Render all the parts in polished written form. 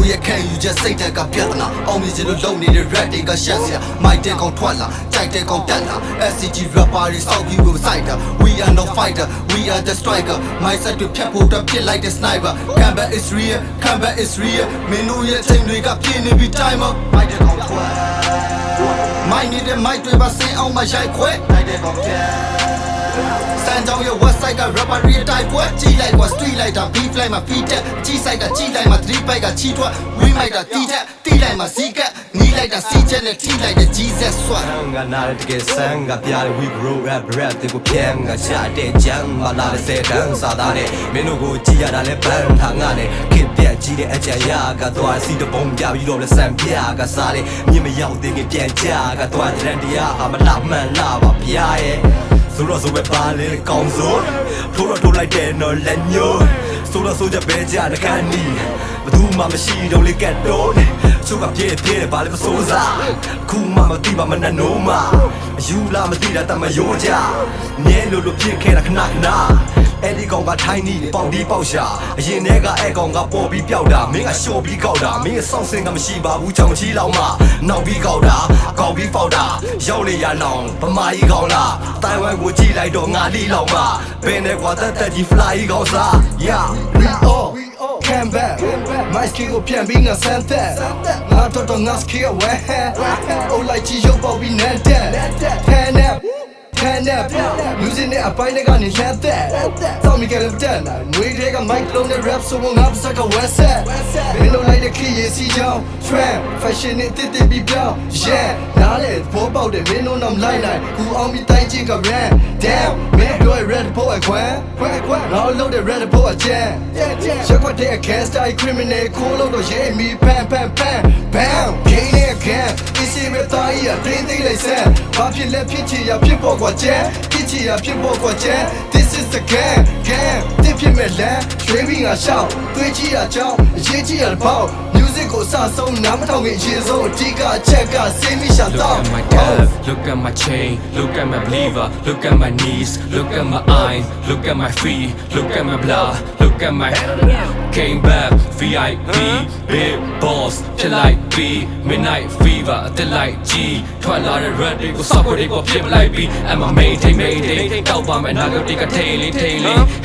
ရဲ့ခံယူချက်စိတ်တက်ကပြဿနာအောင်မြင်စလို့လုံနေတဲ့ rap တွေကရှက်စရာမိုက်တဲ့ကောင်ထွက်လာကြိုက်တဲ့ကောင်တက်လာ SCG rapper တွေစောက်ပြီးကိုစိုက်တာ we are no fighter we are the striker mindset တွေဖြတ်ဖို့တက်ဖြစ်လိုက်တဲ့ sniper comeback is real comeback is real မင်းတို့ရဲ့ချိန်တွေကပြင်းနေပြီ timer မိုက်တဲ့ကောင်ထွက်မိုက်နေတဲ့ mic တွေပါစင်အောင်မရိုက်ခွဲတိုက်တဲ့ကောင်တက်စမ်းကြောင်းရဲ့ website က rapper တွေတိုက်ပွဲကြည့်လိုက်ကွာ street လိုက်တာ beef လိုက်မှာ feed တက်ကြည့်ဆိုင်ကကြည့်လိုက်မှာ 3 bike ကချီထွက် we မိုက်တာတီးတက်တီးလိုက်မှာစီးကက်နီးလိုက်တာစီးချက်နဲ့ထိလိုက်တဲ့ Jesus swag ငါနာတဲ့တကယ်ဆန်းကပြတဲ့ we grow rap တွေကိုပြန်ငါချတဲ့ကြမ်းမလာတဲ့စေတန်းစားတဲ့မင်းတို့ကိုကြည့်ရတာလဲပန်းထားငါနဲ့ခေပြက်ကြီးတဲ့အကြံရကတော့စီတပုံပြပြီးတော့လဲစံပြကစားတဲ့မြင်မရောက်သေးခင်ပြန်ကြကတော့တရန်တရားအမလာမှန်လာပါဗျာရဲ့ဆိုတော့ဆိုပဲပါလေကောင်းစိုးထိုးတော့ထိုးလိုက်တဲ့နော်လက်ညိုးဆိုတော့ဆိုကြပဲကြတဲ့ကန်နီဘသူမှမရှိတော့လေကတ်တော့ချိုးကပြည့်တယ်ပါလေမစိုးစားခုမှမသိပါမနဲ့နိုးမယူလာမသိတာတမရိုးကြမြဲလို့ဖြစ်ခဲ့တာခဏခဏအဲ့ဒီကောင်ကထိုင်းနီးပေါက်ဒီပေါက်ရှာအရင်တည်းကအဲ့ကောင်ကပေါ်ပြီးပျောက်တာမင်းကရှော့ပြီးကောက်တာမင်းရဲ့စောင့်စင်ကမရှိပါဘူးကြောင်ချီလောက်မှနောက်ပြီးကောက်တာကောက်ပြီးပေါက်တာရောက်လေရလောင်ဗမာကြီးကောင်းလားတိုင်ဝမ်ကိုကြည့်လိုက်တော့ငါလီလောက်မှဘယ်နဲ့ကွာတက်ကြီး fly ကောင်းစား yeah we all come back my skill ကိုပြန်ပြီးငါစမ်းသက်ငါတော့ငါ skill ဝဲ all like ကြီးရုပ်ပေါက်ပြီးနန်းတက် hand up hand up music နဲ့အပိုင်းတွေကနေလှမ်းသက်တောင်းမိကြလို့တက်လာငွေတွေက mic လုံးနဲ့ rap ဆိုငါပစက west set မင်းတို့လိုက်တဲ့ခရီးစီကြောင်း trend fashion နဲ့တစ်ပြီးပြောင်း yeah နားလေဘောပေါက်တယ်မင်းတို့တော့မလိုက်နိုင်ကူအောင်ပြီးတိုင်းချင်းက ran damn မင်းတို့ red ဖို့အခွင့်နောက်လို့တဲ့ red ဖို့အကျန်ရက်ကွက်တဲ့ gangster criminal ကိုလို့တော့ရေးမီ bam bam gain it again easy with the idea တင်းသိလိုက်စမ်းဘာဖြစ်လဲဖြစ်ချင်ရဖြစ်ပေါ်ကွာကျန်ဖြစ်ချင်ရဖြစ်ပေါ်ကွာကျန် this is the game တစ်ဖြစ်မဲ့လမ်းရွှေပြီးငါရှောက်တွေးကြည့်ရကြောင်းအရေးကြီးရပေါ့ music ကိုစဆုံးနားမထောင်ခင်အရင်ဆုံးအဓိကအချက်ကစေးမိရှာတော့ Look at my calf, look at my chain, look at my believer, look at my knees, look at my eye, look at my feet, look at my blood, look at my came back, VIP, big boss, feel like B, midnight fever, the light G, twilight red, they go suffer, they go flip like B, I'm a mayday, out by my nugget, take a tailing,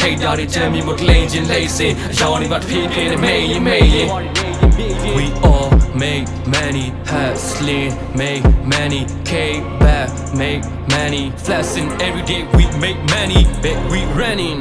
hey daddy, tell me what lazy, lazy, Johnny, but people, may. We all make many hustling, make many came back, make many flashing every day. We make many, but we running.